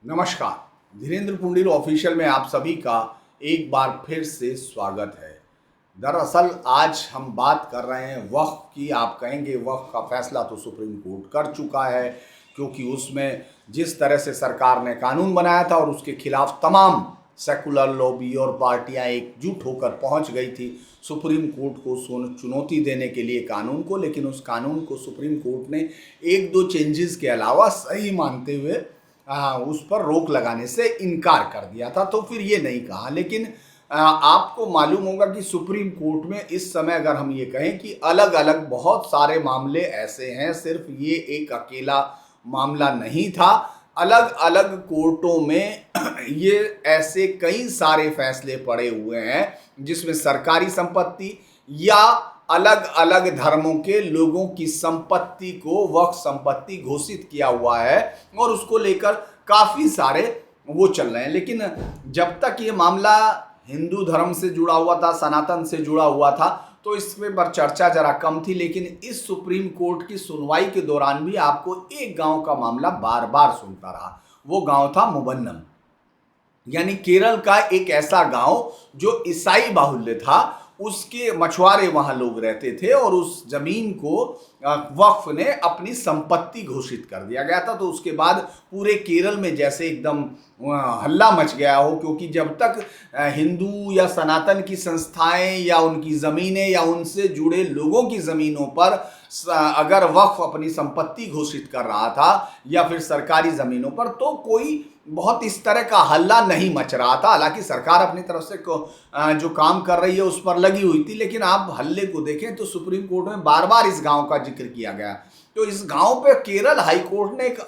नमस्कार। धीरेन्द्र पुंडीर ऑफिशियल में आप सभी का एक बार फिर से स्वागत है। दरअसल आज हम बात कर रहे हैं वक्फ की। आप कहेंगे वक्फ का फैसला तो सुप्रीम कोर्ट कर चुका है, क्योंकि उसमें जिस तरह से सरकार ने कानून बनाया था और उसके खिलाफ तमाम सेकुलर लॉबी और पार्टियां एकजुट होकर पहुंच गई थी सुप्रीम कोर्ट को चुनौती देने के लिए कानून को। लेकिन उस कानून को सुप्रीम कोर्ट ने एक दो चेंजेस के अलावा सही मानते हुए उस पर रोक लगाने से इनकार कर दिया था। तो फिर ये नहीं कहा। लेकिन आपको मालूम होगा कि सुप्रीम कोर्ट में इस समय अगर हम ये कहें कि अलग अलग बहुत सारे मामले ऐसे हैं, सिर्फ ये एक अकेला मामला नहीं था। अलग अलग कोर्टों में ये ऐसे कई सारे फैसले पड़े हुए हैं जिसमें सरकारी संपत्ति या अलग अलग धर्मों के लोगों की संपत्ति को वक्फ संपत्ति घोषित किया हुआ है और उसको लेकर काफ़ी सारे वो चल रहे हैं। लेकिन जब तक ये मामला हिंदू धर्म से जुड़ा हुआ था, सनातन से जुड़ा हुआ था, तो इसमें पर चर्चा जरा कम थी। लेकिन इस सुप्रीम कोर्ट की सुनवाई के दौरान भी आपको एक गांव का मामला बार बार सुनता रहा। वो गांव था मुबन्नम, यानी केरल का एक ऐसा गांव जो ईसाई बाहुल्य था। उसके मछुआरे वहां लोग रहते थे और उस जमीन को वक्फ ने अपनी संपत्ति घोषित कर दिया गया था। तो उसके बाद पूरे केरल में जैसे एकदम हल्ला मच गया हो, क्योंकि जब तक हिंदू या सनातन की संस्थाएं या उनकी ज़मीनें या उनसे जुड़े लोगों की ज़मीनों पर अगर वक्फ अपनी संपत्ति घोषित कर रहा था या फिर सरकारी ज़मीनों पर, तो कोई बहुत इस तरह का हल्ला नहीं मच रहा था। हालांकि सरकार अपनी तरफ से जो काम कर रही है उस पर लगी हुई थी। लेकिन आप हल्ले को देखें तो सुप्रीम कोर्ट में बार बार इस गांव का जिक्र किया गया। तो इस गांव पे केरल हाई कोर्ट ने एक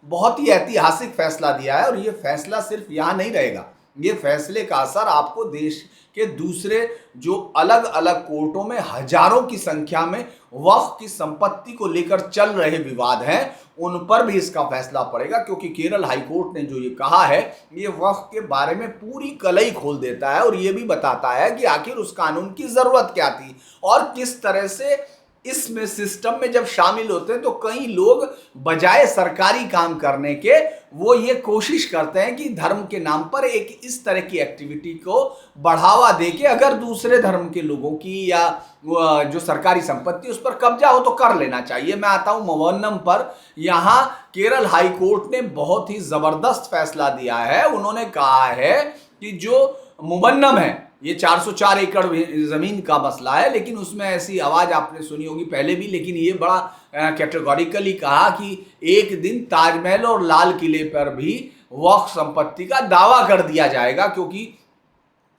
बहुत ही ऐतिहासिक फैसला दिया है। और ये फैसला सिर्फ यहाँ नहीं रहेगा, ये फैसले का असर आपको देश के दूसरे जो अलग अलग कोर्टों में हजारों की संख्या में वक्फ की संपत्ति को लेकर चल रहे विवाद हैं उन पर भी इसका फैसला पड़ेगा। क्योंकि केरल हाई कोर्ट ने जो ये कहा है, ये वक्फ के बारे में पूरी कलई खोल देता है और ये भी बताता है कि आखिर उस कानून की जरूरत क्या थी और किस तरह से इसमें सिस्टम में जब शामिल होते हैं तो कई लोग बजाय सरकारी काम करने के वो ये कोशिश करते हैं कि धर्म के नाम पर एक इस तरह की एक्टिविटी को बढ़ावा देके अगर दूसरे धर्म के लोगों की या जो सरकारी संपत्ति उस पर कब्जा हो तो कर लेना चाहिए। मैं आता हूं मुवन्नम पर। यहाँ केरल हाई कोर्ट ने बहुत ही जबरदस्त फैसला दिया है। उन्होंने कहा है कि जो मुवन्नम है, ये 404 एकड़ जमीन का मसला है, लेकिन उसमें ऐसी आवाज आपने सुनी होगी पहले भी, लेकिन ये बड़ा कैटेगोरिकली कहा कि एक दिन ताजमहल और लाल किले पर भी वक्फ संपत्ति का दावा कर दिया जाएगा, क्योंकि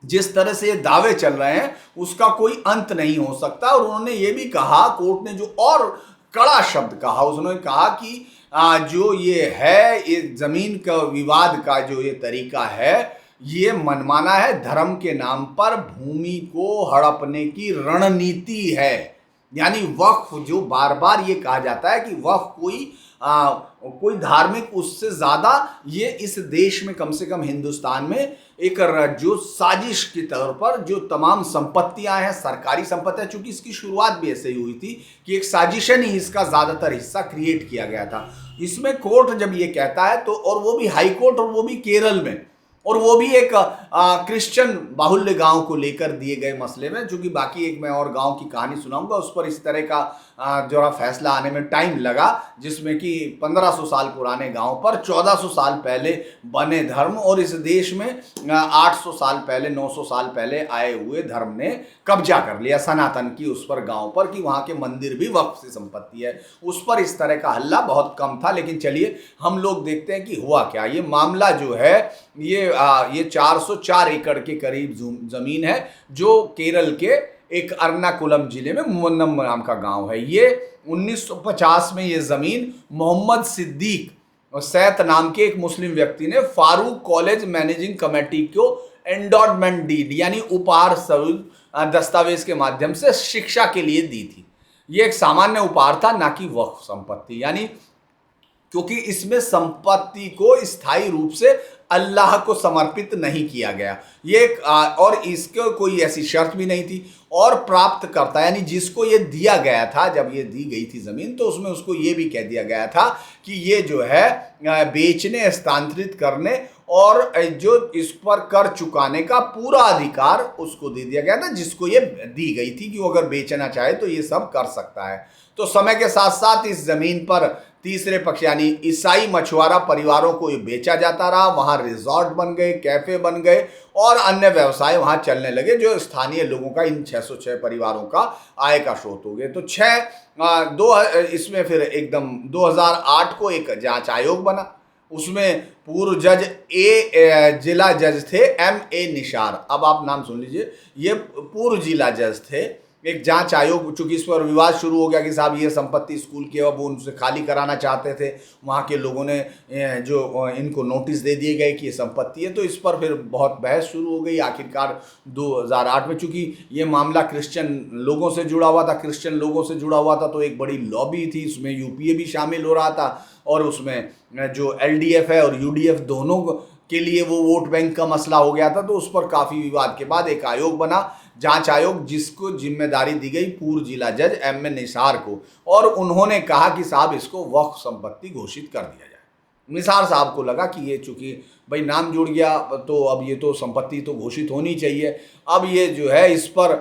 जिस तरह से ये दावे चल रहे हैं उसका कोई अंत नहीं हो सकता। और उन्होंने ये भी कहा, कोर्ट ने जो और कड़ा शब्द कहा, उन्होंने कहा कि जो ये है, ये जमीन का विवाद का जो ये तरीका है, ये मनमाना है, धर्म के नाम पर भूमि को हड़पने की रणनीति है। यानी वक्फ, जो बार बार ये कहा जाता है कि वक्फ कोई धार्मिक उससे ज्यादा ये इस देश में, कम से कम हिंदुस्तान में, एक जो साजिश के तौर पर जो तमाम संपत्तियां हैं, सरकारी संपत्तियां, चूंकि इसकी शुरुआत भी ऐसे ही हुई थी कि एक साजिशन ही इसका ज्यादातर हिस्सा क्रिएट किया गया था। इसमें कोर्ट जब ये कहता है तो, और वो भी हाई कोर्ट, और वो भी केरल में, और वो भी एक क्रिश्चियन बाहुल्य गांव को लेकर दिए गए मसले में, चूंकि बाकी एक मैं और गांव की कहानी सुनाऊंगा, उस पर इस तरह का जरा फैसला आने में टाइम लगा, जिसमें कि 1500 साल पुराने गांव पर 1400 साल पहले बने धर्म और इस देश में 800 साल पहले, 900 साल पहले आए हुए धर्म ने कब्जा कर लिया सनातन की उस पर गांव पर, कि वहां के मंदिर भी वक्फ से संपत्ति है। उस पर इस तरह का हल्ला बहुत कम था। लेकिन चलिए हम लोग देखते हैं कि हुआ क्या। ये मामला जो है, ये 404 एकड़ के करीब जमीन है जो केरल के एक अर्नाकुलम जिले में मुवन्नम नाम का गांव है। ये 1950 में ये जमीन मोहम्मद सिद्दीक और सैत नाम के एक मुस्लिम व्यक्ति ने फारूक कॉलेज मैनेजिंग कमेटी को एंडोर्समेंट डीड, यानी उपहार सबूत दस्तावेज के माध्यम से शिक्षा के लिए दी थी। ये एक सामान्य उपहार था, ना कि वक्फ संपत्ति। यानी क्योंकि इसमें संपत्ति को स्थायी रूप से अल्लाह को समर्पित नहीं किया गया। और इसको कोई ऐसी शर्त भी नहीं थी। और प्राप्त करता यानी जिसको ये दिया गया था, जब ये दी गई थी जमीन, तो उसमें उसको ये भी कह दिया गया था कि ये जो है बेचने, हस्तांतरित करने और जो इस पर कर चुकाने का पूरा अधिकार उसको दे दिया गया था, जिसको ये दी गई थी कि वो अगर बेचना चाहे तो ये सब कर सकता है। तो समय के साथ साथ इस जमीन पर तीसरे पक्ष यानी ईसाई मछुआरा परिवारों को ये बेचा जाता रहा। वहां रिजॉर्ट बन गए, कैफे बन गए और अन्य व्यवसाय वहां चलने लगे, जो स्थानीय लोगों का, इन 606 परिवारों का आय का स्रोत हो गए। तो इसमें फिर एकदम 2008 को एक जांच आयोग बना। उसमें पूर्व जज जिला जज थे M.A. निशार। अब आप नाम सुन लीजिए, ये पूर्व जिला जज थे। एक जांच आयोग, चूंकि इस पर विवाद शुरू हो गया कि साहब ये संपत्ति स्कूल की, अब वो उनसे खाली कराना चाहते थे। वहाँ के लोगों ने जो इनको नोटिस दे दिए गए कि ये संपत्ति है, तो इस पर फिर बहुत बहस शुरू हो गई। आखिरकार 2008 में, चूंकि ये मामला क्रिश्चियन लोगों से जुड़ा हुआ था, तो एक बड़ी लॉबी थी, उसमें यूपीए भी शामिल हो रहा था और उसमें जो LDF है और UDF दोनों के लिए वो वोट बैंक का मसला हो गया था। तो उस पर काफ़ी विवाद के बाद एक आयोग बना, जांच आयोग, जिसको जिम्मेदारी दी गई पूर्व जिला जज M.A. निसार को। और उन्होंने कहा कि साहब इसको वक्फ संपत्ति घोषित कर दिया जाए। निसार साहब को लगा कि ये चूंकि भाई नाम जुड़ गया, तो अब ये तो संपत्ति तो घोषित होनी चाहिए। अब ये जो है इस पर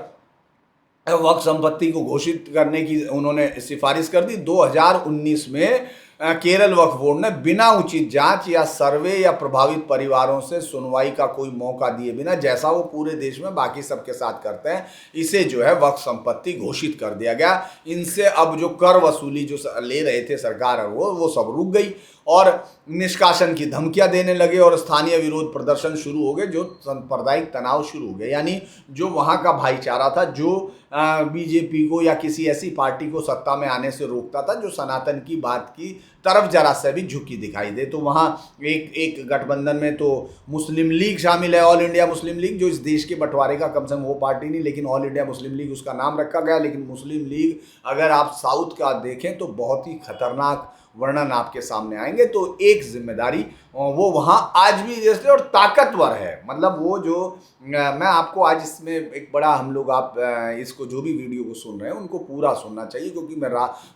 वक्फ संपत्ति को घोषित करने की उन्होंने सिफारिश कर दी। 2019 में केरल वक्फ बोर्ड ने बिना उचित जांच या सर्वे या प्रभावित परिवारों से सुनवाई का कोई मौका दिए बिना, जैसा वो पूरे देश में बाकी सबके साथ करते हैं, इसे जो है वक्फ संपत्ति घोषित कर दिया गया। इनसे अब जो कर वसूली जो ले रहे थे सरकार और वो सब रुक गई और निष्कासन की धमकियां देने लगे और स्थानीय विरोध प्रदर्शन शुरू हो गए, जो सांप्रदायिक तनाव शुरू हो गया। यानी जो वहाँ का भाईचारा था, जो बीजेपी को या किसी ऐसी पार्टी को सत्ता में आने से रोकता था जो सनातन की बात की तरफ जरा से भी झुकी दिखाई दे, तो वहाँ एक गठबंधन में तो मुस्लिम लीग शामिल है, ऑल इंडिया मुस्लिम लीग, जो इस देश के बंटवारे का कम से कम वो पार्टी नहीं, लेकिन ऑल इंडिया मुस्लिम लीग उसका नाम रखा गया। लेकिन मुस्लिम लीग अगर आप साउथ का देखें तो बहुत ही खतरनाक वर्णन आपके सामने आएंगे। तो एक जिम्मेदारी वो वहाँ आज भी जैसे और ताकतवर है, मतलब वो जो मैं आपको आज इसमें एक बड़ा, हम लोग आप इसको जो भी वीडियो को सुन रहे हैं उनको पूरा सुनना चाहिए, क्योंकि मैं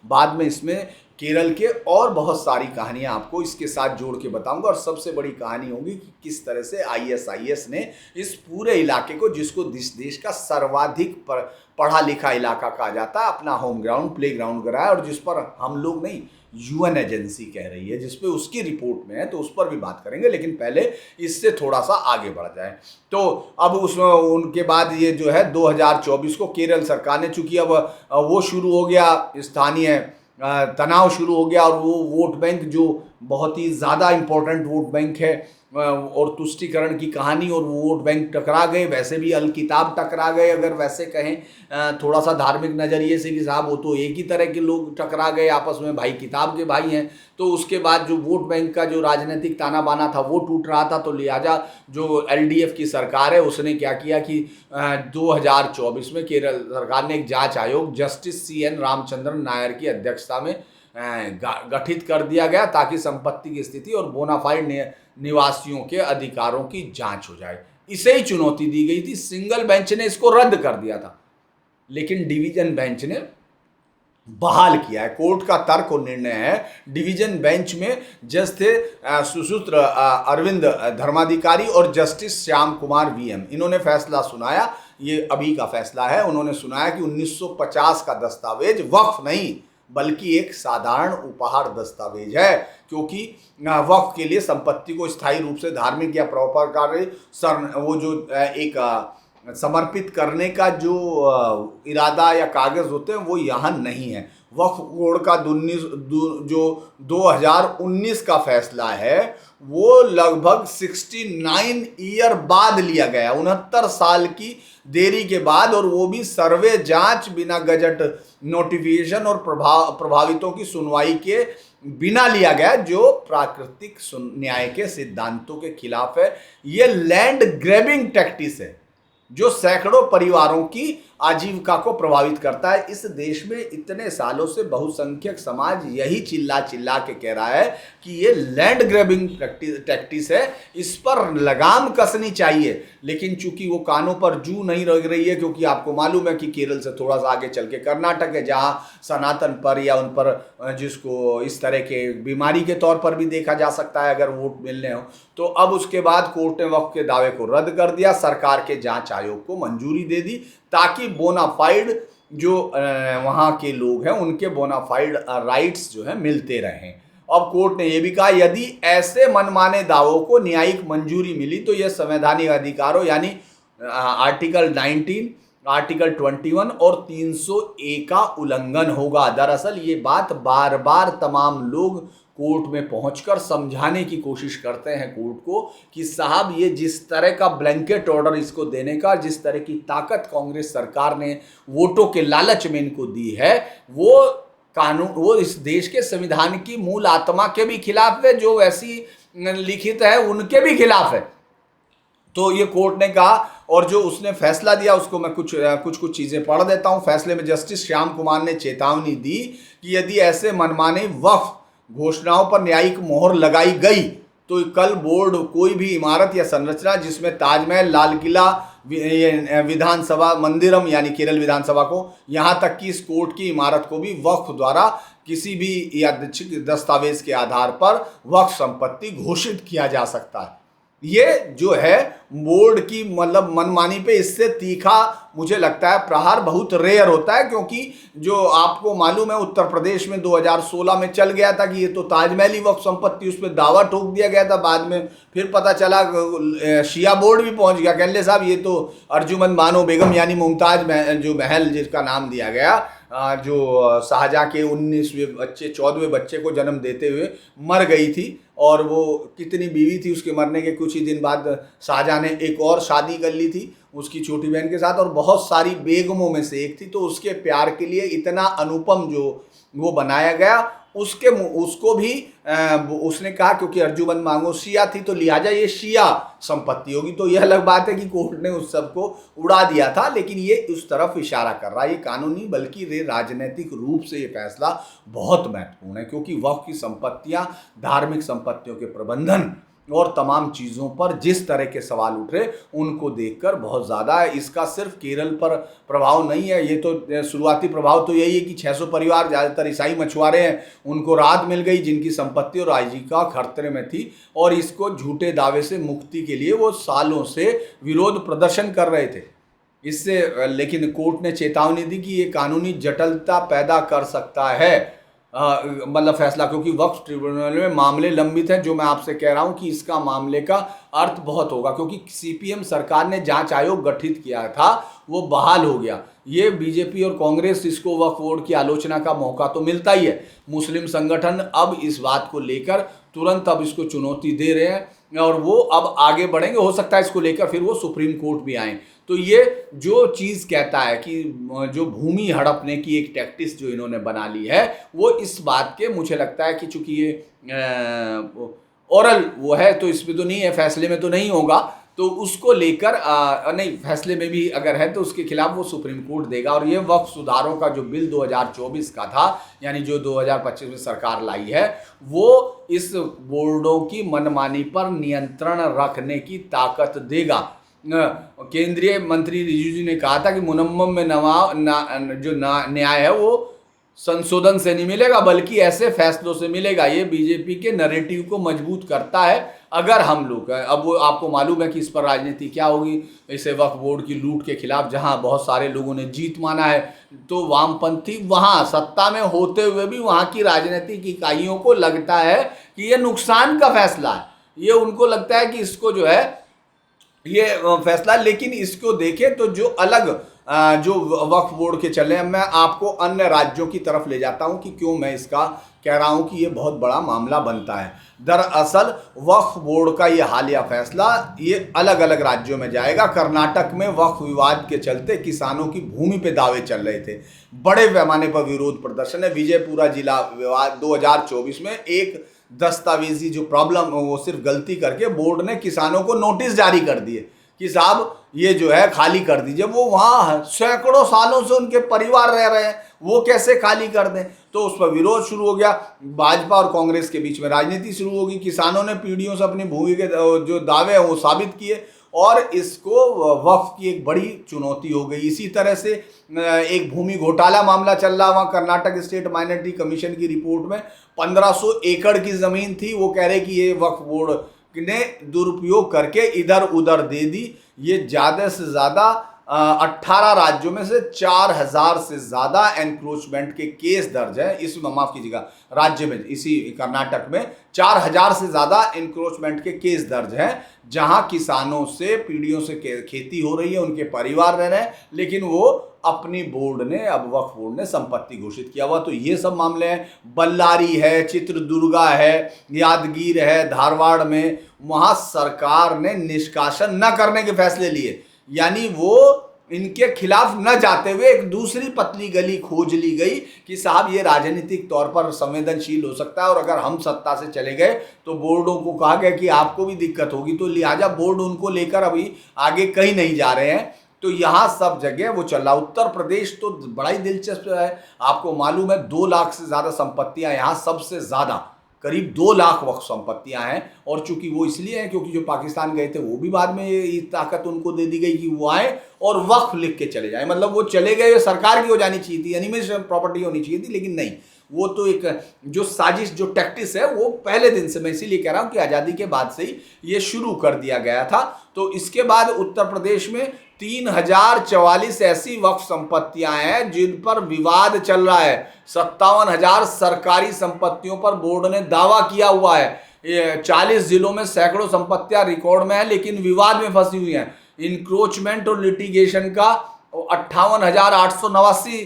बाद में इसमें केरल के और बहुत सारी कहानियां आपको इसके साथ जोड़ के बताऊंगा। और सबसे बड़ी कहानी होगी कि किस तरह से ISIS ने इस पूरे इलाके को, जिसको देश का सर्वाधिक पढ़ा लिखा इलाका कहा जाता है, अपना होम ग्राउंड, प्ले ग्राउंड कराया, और जिस पर हम लोग नहीं, UN एजेंसी कह रही है, जिसपे उसकी रिपोर्ट में है, तो उस पर भी बात करेंगे। लेकिन पहले इससे थोड़ा सा आगे बढ़ जाए। तो अब उसमें उनके बाद ये जो है 2024 को केरल सरकार ने, चूंकि अब वो शुरू हो गया, स्थानीय तनाव शुरू हो गया, और वो वोट बैंक जो बहुत ही ज़्यादा इम्पोर्टेंट वोट बैंक है, और तुष्टीकरण की कहानी, और वो वोट बैंक टकरा गए, वैसे भी अल किताब टकरा गए, अगर वैसे कहें थोड़ा सा धार्मिक नज़रिए से कि साहब वो तो एक ही तरह के लोग टकरा गए आपस में, भाई किताब के भाई हैं। तो उसके बाद जो वोट बैंक का जो राजनीतिक ताना बाना था वो टूट रहा था, तो लिहाजा जो LDF की सरकार है उसने क्या किया कि 2024 में केरल सरकार ने एक जांच आयोग जस्टिस CN रामचंद्रन नायर की अध्यक्षता में गठित कर दिया गया, ताकि संपत्ति की स्थिति और बोनाफाइड निवासियों के अधिकारों की जांच हो जाए। इसे ही चुनौती दी गई थी। सिंगल बेंच ने इसको रद्द कर दिया था, लेकिन डिवीजन बेंच ने बहाल किया है। कोर्ट का तर्क और निर्णय है। डिवीजन बेंच में जज थे सुसूत्र अरविंद धर्माधिकारी और जस्टिस श्याम कुमार VM। इन्होंने फैसला सुनाया, ये अभी का फैसला है। उन्होंने सुनाया कि 1950 का दस्तावेज वक्फ नहीं बल्कि एक साधारण उपहार दस्तावेज है, क्योंकि वक्फ के लिए संपत्ति को स्थायी रूप से धार्मिक या परोपकारी वो जो एक समर्पित करने का जो इरादा या कागज होते हैं वो यहाँ नहीं है। वक्फ बोर्ड का जो 2019 का फैसला है वो लगभग 69 ईयर बाद लिया गया, 69 साल की देरी के बाद, और वो भी सर्वे जांच, बिना गजट नोटिफिकेशन और प्रभावितों की सुनवाई के बिना लिया गया, जो प्राकृतिक न्याय के सिद्धांतों के खिलाफ है। ये लैंड ग्रैबिंग टैक्टिस है। जो सैकड़ों परिवारों की आजीविका को प्रभावित करता है। इस देश में इतने सालों से बहुसंख्यक समाज यही चिल्ला चिल्ला के कह रहा है कि ये लैंड ग्रैबिंग टैक्टिस है, इस पर लगाम कसनी चाहिए, लेकिन चूंकि वो कानों पर जू नहीं लग रही है, क्योंकि आपको मालूम है कि केरल से थोड़ा सा आगे चल के कर्नाटक है, जहां सनातन पर या उन पर जिसको इस तरह के बीमारी के तौर पर भी देखा जा सकता है अगर वोट मिलने हो। तो अब उसके बाद कोर्ट ने वक्फ के दावे को रद्द कर दिया, सरकार के जांच आयोग को मंजूरी दे दी, ताकि बोनाफाइड जो वहाँ के लोग हैं उनके बोनाफाइड राइट्स जो है मिलते रहें। अब कोर्ट ने यह भी कहा यदि ऐसे मनमाने दावों को न्यायिक मंजूरी मिली तो यह संवैधानिक अधिकारों यानी आर्टिकल 19, आर्टिकल 21 और 300A का उल्लंघन होगा। दरअसल ये बात बार बार तमाम लोग कोर्ट में पहुंचकर समझाने की कोशिश करते हैं कोर्ट को कि साहब ये जिस तरह का ब्लैंकेट ऑर्डर इसको देने का, जिस तरह की ताकत कांग्रेस सरकार ने वोटों के लालच में इनको दी है, वो कानून, वो इस देश के संविधान की मूल आत्मा के भी खिलाफ है, जो वैसी लिखित है उनके भी खिलाफ है। तो ये कोर्ट ने कहा, और जो उसने फैसला दिया उसको मैं कुछ चीजें पढ़ देता हूं। फैसले में जस्टिस श्याम कुमार ने चेतावनी दी कि यदि ऐसे मनमाने वक्फ घोषणाओं पर न्यायिक मोहर लगाई गई तो कल बोर्ड कोई भी इमारत या संरचना जिसमें ताजमहल, लाल किला, विधानसभा मंदिरम यानी केरल विधानसभा को, यहां तक कि इस कोर्ट की इमारत को भी वक्फ द्वारा किसी भी यादृच्छिक दस्तावेज के आधार पर वक्फ संपत्ति घोषित किया जा सकता है। ये जो है बोर्ड की मतलब मनमानी पे इससे तीखा मुझे लगता है प्रहार बहुत रेयर होता है, क्योंकि जो आपको मालूम है उत्तर प्रदेश में 2016 में चल गया था कि ये तो ताजमहल ही वक्फ संपत्ति, उस पर दावा ठोक दिया गया था। बाद में फिर पता चला शिया बोर्ड भी पहुंच गया, कहने साहब ये तो अर्जुमंद बानो बेगम यानी मुमताज जो महल जिसका नाम दिया गया, जो शाहजहां के 19वें बच्चे 14वें बच्चे को जन्म देते हुए मर गई थी, और वो कितनी बीवी थी, उसके मरने के कुछ ही दिन बाद शाहजहां ने एक और शादी कर ली थी उसकी छोटी बहन के साथ, और बहुत सारी बेगमों में से एक थी। तो उसके प्यार के लिए इतना अनुपम जो वो बनाया गया, उसको भी उसने कहा क्योंकि अर्जुमंद बानो शिया थी तो लिहाजा ये शिया संपत्ति होगी। तो यह अलग बात है कि कोर्ट ने उस सब को उड़ा दिया था, लेकिन ये उस तरफ इशारा कर रहा है। ये कानूनी बल्कि राजनीतिक रूप से ये फैसला बहुत महत्वपूर्ण है, क्योंकि वक्फ की संपत्तियां धार्मिक संपत्तियों के प्रबंधन और तमाम चीज़ों पर जिस तरह के सवाल उठ रहे उनको देखकर बहुत ज़्यादा है। इसका सिर्फ केरल पर प्रभाव नहीं है, ये तो शुरुआती प्रभाव तो यही है कि 600 परिवार ज़्यादातर ईसाई मछुआरे हैं, उनको राहत मिल गई जिनकी संपत्ति और आजीविका खतरे में थी, और इसको झूठे दावे से मुक्ति के लिए वो सालों से विरोध प्रदर्शन कर रहे थे इससे। लेकिन कोर्ट ने चेतावनी दी कि ये कानूनी जटिलता पैदा कर सकता है मतलब फैसला, क्योंकि वक्फ ट्रिब्यूनल में मामले लंबित हैं। जो मैं आपसे कह रहा हूं कि इसका मामले का अर्थ बहुत होगा, क्योंकि सीपीएम सरकार ने जांच आयोग गठित किया था, वो बहाल हो गया। ये बीजेपी और कांग्रेस, इसको वक्फ बोर्ड की आलोचना का मौका तो मिलता ही है। मुस्लिम संगठन अब इस बात को लेकर तुरंत अब इसको चुनौती दे रहे हैं और वो अब आगे बढ़ेंगे। हो सकता है इसको लेकर फिर वो सुप्रीम कोर्ट भी आए। तो ये जो चीज़ कहता है कि जो भूमि हड़पने की एक टैक्टिस जो इन्होंने बना ली है, वो इस बात के मुझे लगता है कि चूंकि ये ओरल वो है तो इसमें तो नहीं है, फैसले में तो नहीं होगा, तो उसको लेकर नहीं, फैसले में भी अगर है तो उसके खिलाफ वो सुप्रीम कोर्ट देगा। और ये वक्फ सुधारों का जो बिल 2024 का था, यानी जो 2025 में सरकार लाई है, वो इस बोर्डों की मनमानी पर नियंत्रण रखने की ताकत देगा। केंद्रीय मंत्री रिजिजू ने कहा था कि मुनम्मम में न्याय है वो संशोधन से नहीं मिलेगा बल्कि ऐसे फैसलों से मिलेगा। ये बीजेपी के नैरेटिव को मजबूत करता है। अगर हम लोग, अब वो आपको मालूम है कि इस पर राजनीति क्या होगी, इसे वक्फ बोर्ड की लूट के खिलाफ जहां बहुत सारे लोगों ने जीत माना है, तो वामपंथी वहां सत्ता में होते हुए भी वहां की राजनीतिक इकाइयों को लगता है कि ये नुकसान का फैसला है। ये उनको लगता है कि इसको जो है ये फैसला, लेकिन इसको देखें तो जो अलग जो वक्फ बोर्ड के चल रहे हैं, मैं आपको अन्य राज्यों की तरफ ले जाता हूं कि क्यों मैं इसका कह रहा हूं कि ये बहुत बड़ा मामला बनता है। दरअसल वक्फ बोर्ड का ये हालिया फैसला ये अलग अलग राज्यों में जाएगा। कर्नाटक में वक्फ विवाद के चलते किसानों की भूमि पे दावे चल रहे थे, बड़े पैमाने पर विरोध प्रदर्शन है। विजयपुरा जिला विवाद 2024 में एक दस्तावेजी जो प्रॉब्लम वो सिर्फ गलती करके बोर्ड ने किसानों को नोटिस जारी कर दिए कि साहब ये जो है खाली कर दीजिए। वो वहाँ सैकड़ों सालों से उनके परिवार रह रहे हैं, वो कैसे खाली कर दें। तो उस पर विरोध शुरू हो गया, भाजपा और कांग्रेस के बीच में राजनीति शुरू होगी। किसानों ने पीढ़ियों से अपनी भूमि के जो दावे हैं वो साबित किए और इसको वक्फ की एक बड़ी चुनौती हो गई। इसी तरह से एक भूमि घोटाला मामला चल रहा, वहाँ कर्नाटक स्टेट माइनॉरिटी कमीशन की रिपोर्ट में 1500 एकड़ की ज़मीन थी, वो कह रहे कि ये वक्फ बोर्ड ने दुरुपयोग करके इधर उधर दे दी। ये ज़्यादा से ज़्यादा 18 राज्यों में से 4000 से ज़्यादा एनक्रोचमेंट के केस दर्ज है। इसमें माफ़ कीजिएगा, राज्य में, इसी कर्नाटक में 4000 से ज़्यादा एनक्रोचमेंट के केस दर्ज हैं, जहां किसानों से पीढ़ियों से खेती हो रही है, उनके परिवार रह रहे हैं, लेकिन वो अपनी बोर्ड ने, अब वक्फ बोर्ड ने संपत्ति घोषित किया हुआ। तो ये सब मामले हैं। बल्लारी है, चित्रदुर्गा है, यादगीर है, धारवाड़ में, वहाँ सरकार ने निष्कासन न करने के फैसले लिए, यानी वो इनके खिलाफ न जाते हुए एक दूसरी पतली गली खोज ली गई कि साहब ये राजनीतिक तौर पर संवेदनशील हो सकता है और अगर हम सत्ता से चले गए तो बोर्डों को कहा गया कि आपको भी दिक्कत होगी, तो लिहाजा बोर्ड उनको लेकर अभी आगे कहीं नहीं जा रहे हैं। तो यहाँ सब जगह वो चल रहा। उत्तर प्रदेश तो बड़ा ही दिलचस्प है, आपको मालूम है 2 लाख से ज़्यादा संपत्तियाँ यहाँ, सबसे ज़्यादा करीब 2 लाख वक्फ संपत्तियां हैं। और चूंकि वो इसलिए हैं क्योंकि जो पाकिस्तान गए थे वो भी बाद में ये ताकत उनको दे दी गई कि वो आए और वक्फ लिख के चले जाए, मतलब वो चले गए, सरकार की हो जानी चाहिए थी, एनिमेशन प्रॉपर्टी होनी चाहिए थी, लेकिन नहीं, वो तो एक जो साजिश, जो टैक्टिस है, वो पहले दिन से, मैं इसीलिए कह रहा हूँ कि आज़ादी के बाद से ही ये शुरू कर दिया गया था। तो इसके बाद उत्तर प्रदेश में 3044 ऐसी वक्फ संपत्तियां हैं जिन पर विवाद चल रहा है। 57,000 सरकारी संपत्तियों पर बोर्ड ने दावा किया हुआ है। 40 जिलों में सैकड़ों संपत्तियां रिकॉर्ड में है लेकिन विवाद में फंसी हुई हैं। इंक्रोचमेंट और लिटिगेशन का 58,889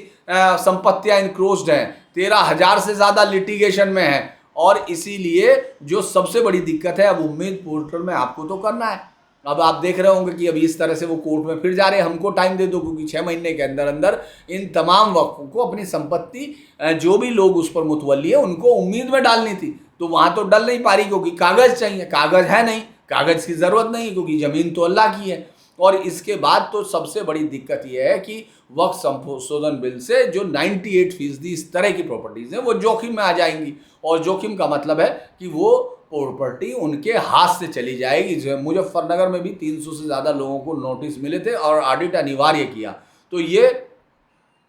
संपत्तियां इंक्रोच्ड हैं, 13,000 से ज्यादा लिटिगेशन में है। और इसीलिए जो सबसे बड़ी दिक्कत है, अब उम्मीद पोर्टल में आपको तो करना है। अब आप देख रहे होंगे कि अभी इस तरह से वो कोर्ट में फिर जा रहे हैं, हमको टाइम दे दो, क्योंकि 6 महीने के अंदर अंदर इन तमाम वक्फों को अपनी संपत्ति, जो भी लोग उस पर मुतवल्ली है, उनको उम्मीद में डालनी थी। तो वहां तो डल नहीं पा रही क्योंकि कागज चाहिए, कागज है नहीं, कागज की जरूरत नहीं क्योंकि जमीन तो अल्लाह की है। और इसके बाद तो सबसे बड़ी दिक्कत यह है कि वक्फ संशोधन बिल से जो 98% इस तरह की प्रॉपर्टीज हैं वो जोखिम में आ जाएंगी। और जोखिम का मतलब है कि वो प्रॉपर्टी उनके हाथ से चली जाएगी। जो मुजफ्फरनगर में भी 300 से ज़्यादा लोगों को नोटिस मिले थे और ऑडिट अनिवार्य किया। तो ये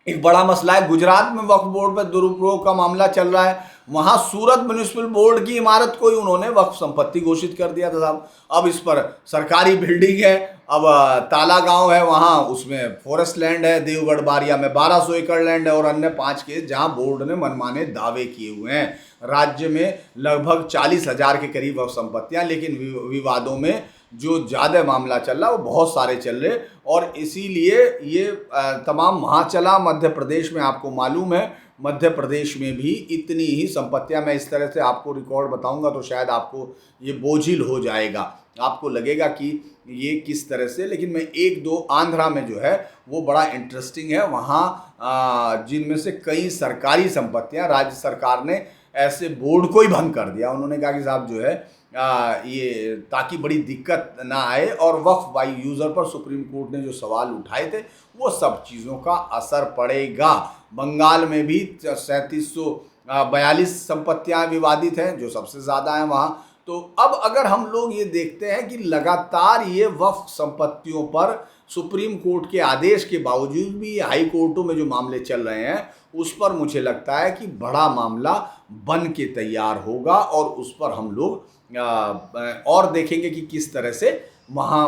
एक बड़ा मसला है। गुजरात में वक्फ बोर्ड पर दुरुपयोग का मामला चल रहा है। वहां सूरत म्युनिसिपल बोर्ड की इमारत को ही उन्होंने वक्फ संपत्ति घोषित कर दिया था साहब। अब इस पर सरकारी बिल्डिंग है। अब ताला गांव है, वहां उसमें फॉरेस्ट लैंड है। देवगढ़ बारिया में 1200 एकड़ लैंड है और अन्य 5 केस जहां बोर्ड ने मनमाने दावे किए हुए हैं। राज्य में लगभग 40,000 के करीब वक्फ संपत्तियां, लेकिन विवादों में जो ज़्यादा मामला चल रहा है वो बहुत सारे चल रहे। और इसीलिए ये तमाम वहाँ चला। मध्य प्रदेश में आपको मालूम है, मध्य प्रदेश में भी इतनी ही संपत्तियां, मैं इस तरह से आपको रिकॉर्ड बताऊंगा तो शायद आपको ये बोझिल हो जाएगा, आपको लगेगा कि ये किस तरह से। लेकिन मैं 1-2 आंध्रा में जो है वो बड़ा इंटरेस्टिंग है। वहाँ जिनमें से कई सरकारी संपत्तियां राज्य सरकार ने ऐसे बोर्ड को ही भंग कर दिया। उन्होंने कहा कि साहब जो है ये ताकि बड़ी दिक्कत ना आए। और वक्फ बाई यूज़र पर सुप्रीम कोर्ट ने जो सवाल उठाए थे वो सब चीज़ों का असर पड़ेगा। बंगाल में भी 3742 संपत्तियां विवादित हैं, जो सबसे ज़्यादा हैं वहाँ। तो अब अगर हम लोग ये देखते हैं कि लगातार ये वक्फ संपत्तियों पर सुप्रीम कोर्ट के आदेश के बावजूद भी हाई कोर्टों में जो मामले चल रहे हैं, उस पर मुझे लगता है कि बड़ा मामला बन के तैयार होगा। और उस पर हम लोग और देखेंगे कि किस तरह से वहाँ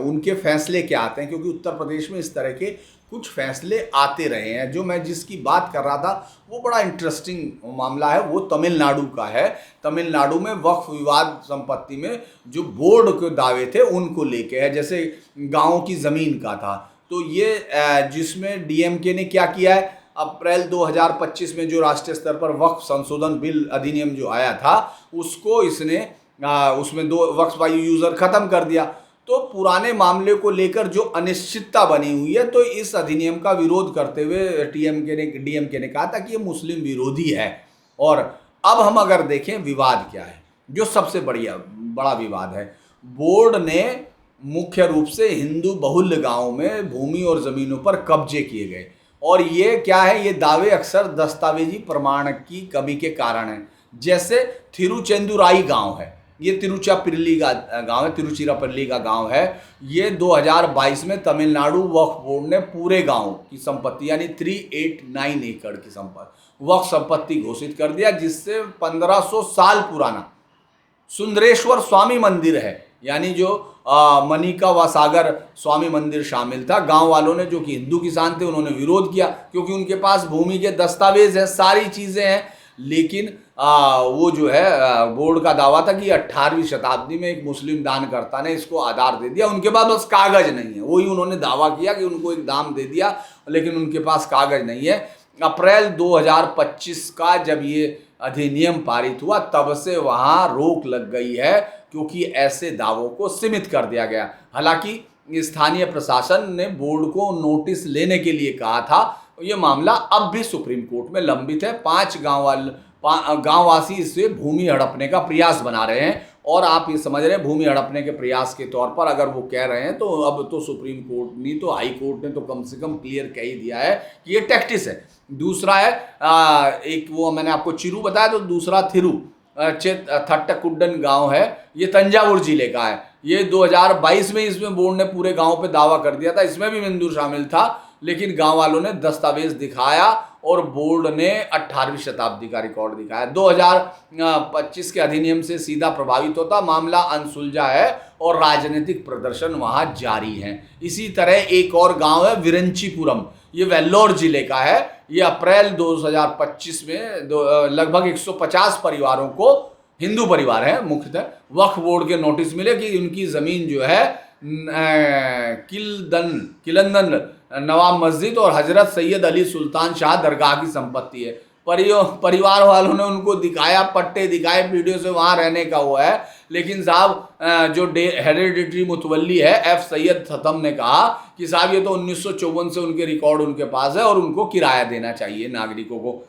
उनके फैसले क्या आते हैं, क्योंकि उत्तर प्रदेश में इस तरह के कुछ फैसले आते रहे हैं। जो मैं जिसकी बात कर रहा था वो बड़ा इंटरेस्टिंग मामला है, वो तमिलनाडु का है। तमिलनाडु में वक्फ विवाद संपत्ति में जो बोर्ड के दावे थे उनको लेके है, जैसे गाँव की ज़मीन का था। तो ये जिसमें डीएमके ने क्या किया है, अप्रैल 2025 में जो राष्ट्रीय स्तर पर वक्फ संशोधन बिल अधिनियम जो आया था उसको इसने उसमें 2 वक्फ बाई यूज़र ख़त्म कर दिया। तो पुराने मामले को लेकर जो अनिश्चितता बनी हुई है, तो इस अधिनियम का विरोध करते हुए डीएमके ने कहा था कि ये मुस्लिम विरोधी है। और अब हम अगर देखें विवाद क्या है, जो सबसे बड़ा विवाद है, बोर्ड ने मुख्य रूप से हिंदू बहुल्य गांवों में भूमि और ज़मीनों पर कब्जे किए गए। और ये क्या है, ये दावे अक्सर दस्तावेजी प्रमाण की कमी के कारण हैं। जैसे थिरुचेंदुराई गांव है, ये तिरुचिरापल्ली का गांव है, तिरुचिरापल्ली का गांव है। ये 2022 में तमिलनाडु वक्फ बोर्ड ने पूरे गांव की संपत्ति यानी 389 एकड़ की संपत्ति वक्फ संपत्ति घोषित कर दिया, जिससे 1500 साल पुराना सुंदरेश्वर स्वामी मंदिर है, यानी जो मनिका व सागर स्वामी मंदिर शामिल था। गांव वालों ने, जो कि हिंदू किसान थे, उन्होंने विरोध किया क्योंकि उनके पास भूमि के दस्तावेज हैं, सारी चीज़ें हैं। लेकिन वो जो है बोर्ड का दावा था कि 18वीं शताब्दी में एक मुस्लिम दानकर्ता ने इसको आधार दे दिया, उनके पास बस कागज नहीं है। वही उन्होंने दावा किया कि उनको एक दाम दे दिया, लेकिन उनके पास कागज नहीं है। अप्रैल 2025 का जब ये अधिनियम पारित हुआ, तब से वहाँ रोक लग गई है, क्योंकि ऐसे दावों को सीमित कर दिया गया। हालांकि स्थानीय प्रशासन ने बोर्ड को नोटिस लेने के लिए कहा था। ये मामला अब भी सुप्रीम कोर्ट में लंबित है। 5 गांववासी इससे भूमि हड़पने का प्रयास बना रहे हैं। और आप ये समझ रहे हैं, भूमि हड़पने के प्रयास के तौर पर अगर वो कह रहे हैं, तो अब तो सुप्रीम कोर्ट नहीं तो हाई कोर्ट ने तो कम से कम क्लियर कह ही दिया है कि ये टैक्टिस है। दूसरा है एक वो मैंने आपको चिरू बताया, तो दूसरा थट्टकुड्डन गांव है, ये तंजावुर जिले का है। ये 2022 में इसमें बोर्ड ने पूरे गांव पे दावा कर दिया था, इसमें भी मंजूर शामिल था, लेकिन गांव वालों ने दस्तावेज दिखाया और बोर्ड ने 18वीं शताब्दी का रिकॉर्ड दिखाया। 2025 के अधिनियम से सीधा प्रभावित होता, मामला अनसुलझा है और राजनीतिक प्रदर्शन वहां जारी है। इसी तरह एक और गांव है विरंचीपुरम, ये वेल्लोर जिले का है। ये अप्रैल 2025 में लगभग 150 परिवारों को, हिंदू परिवार है मुख्यतः, वक्फ बोर्ड के नोटिस मिले कि उनकी जमीन जो है किलंदन नवाब मस्जिद और हजरत सैयद अली सुल्तान शाह दरगाह की संपत्ति है। परिवार वालों ने उनको दिखाया, पट्टे दिखाए, वीडियो से वहाँ रहने का हुआ है। लेकिन साहब जो हेरिडिटरी मुतवल्ली है एफ सैयद खत्म ने कहा कि साहब ये तो 1954 से उनके रिकॉर्ड उनके पास है और उनको किराया देना चाहिए नागरिकों को।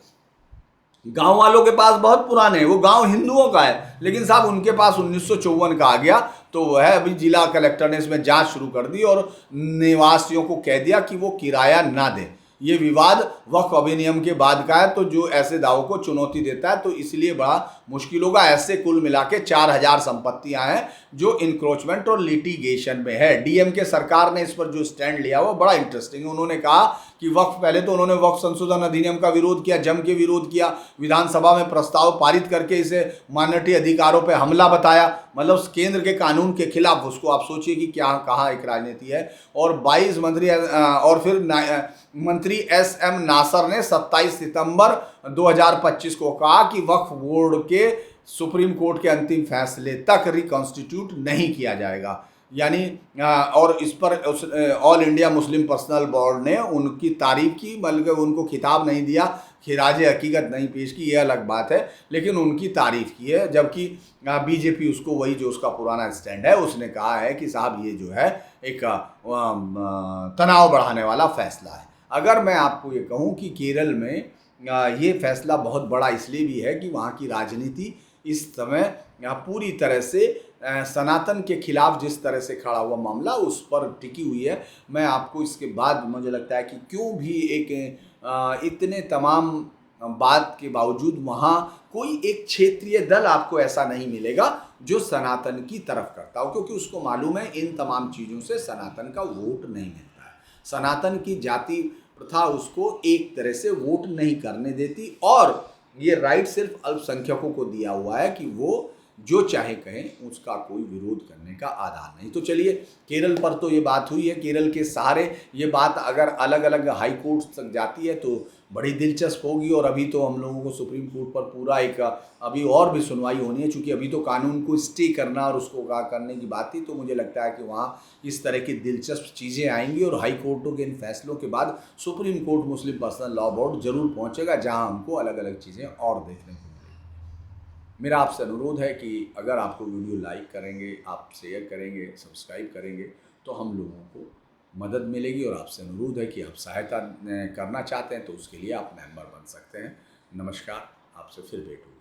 गांव वालों के पास बहुत पुराने हैं, वो गांव हिंदुओं का है, लेकिन साहब उनके पास 1954 का आ गया, तो वह अभी जिला कलेक्टर ने इसमें जांच शुरू कर दी और निवासियों को कह दिया कि वो किराया ना दें। ये विवाद वक्फ अधिनियम के बाद का है, तो जो ऐसे दावों को चुनौती देता है, तो इसलिए बड़ा मुश्किल होगा। ऐसे कुल मिला के 4000 संपत्तियां हैं जो इंक्रोचमेंट और लिटिगेशन में है। डीएमके सरकार ने इस पर जो स्टैंड लिया वो बड़ा इंटरेस्टिंग है। उन्होंने कहा कि वक्फ, पहले तो उन्होंने वक्फ संशोधन अधिनियम का विरोध किया, जम के विरोध किया, विधानसभा में प्रस्ताव पारित करके इसे मानवीय अधिकारों पर हमला बताया, मतलब केंद्र के कानून के खिलाफ। उसको आप सोचिए कि क्या कहाँ एक राजनीति है। और 22 मंत्री और फिर मंत्री एसएम नासर ने 27 सितंबर 2025 को कहा कि वक्फ बोर्ड के सुप्रीम कोर्ट के अंतिम फैसले तक रिकॉन्स्टिट्यूट नहीं किया जाएगा, यानी और इस पर all India Muslim personal board ने उनकी तारीफ की, बल्कि उनको खिताब नहीं दिया, खिराज हकीकत नहीं पेश की, ये अलग बात है, लेकिन उनकी तारीफ की है। जबकि बीजेपी उसको, वही जो उसका पुराना स्टैंड है, उसने कहा है कि साहब ये जो है एक तनाव बढ़ाने वाला फैसला है। अगर मैं आपको ये कहूँ कि केरल में ये फैसला बहुत बड़ा इसलिए भी है कि वहाँ की राजनीति इस समय पूरी तरह से सनातन के खिलाफ जिस तरह से खड़ा हुआ मामला उस पर टिकी हुई है। मैं आपको इसके बाद मुझे लगता है कि क्यों भी एक इतने तमाम बात के बावजूद वहाँ कोई एक क्षेत्रीय दल आपको ऐसा नहीं मिलेगा जो सनातन की तरफ करता हो, क्योंकि उसको मालूम है इन तमाम चीज़ों से सनातन का वोट नहीं मिलता है। सनातन की जाति प्रथा उसको एक तरह से वोट नहीं करने देती, और ये राइट सिर्फ अल्पसंख्यकों को दिया हुआ है कि वो जो चाहे कहें, उसका कोई विरोध करने का आधार नहीं। तो चलिए, केरल पर तो ये बात हुई है, केरल के सहारे ये बात अगर अलग अलग हाई कोर्ट तक जाती है तो बड़ी दिलचस्प होगी। और अभी तो हम लोगों को सुप्रीम कोर्ट पर पूरा एक अभी और भी सुनवाई होनी है, चूँकि अभी तो कानून को स्टे करना और उसको करने की बात थी। तो मुझे लगता है कि वहाँ इस तरह की दिलचस्प चीज़ें आएंगी और हाई कोर्टों के इन फैसलों के बाद सुप्रीम कोर्ट मुस्लिम पर्सनल लॉ बोर्ड जरूर पहुँचेगा, जहाँ हमको अलग अलग चीज़ें और देखने को। मेरा आपसे अनुरोध है कि अगर आपको वीडियो लाइक करेंगे, आप शेयर करेंगे, सब्सक्राइब करेंगे, तो हम लोगों को मदद मिलेगी। और आपसे अनुरोध है कि आप सहायता करना चाहते हैं तो उसके लिए आप मेंबर बन सकते हैं। नमस्कार, आपसे फिर भेंट होगी।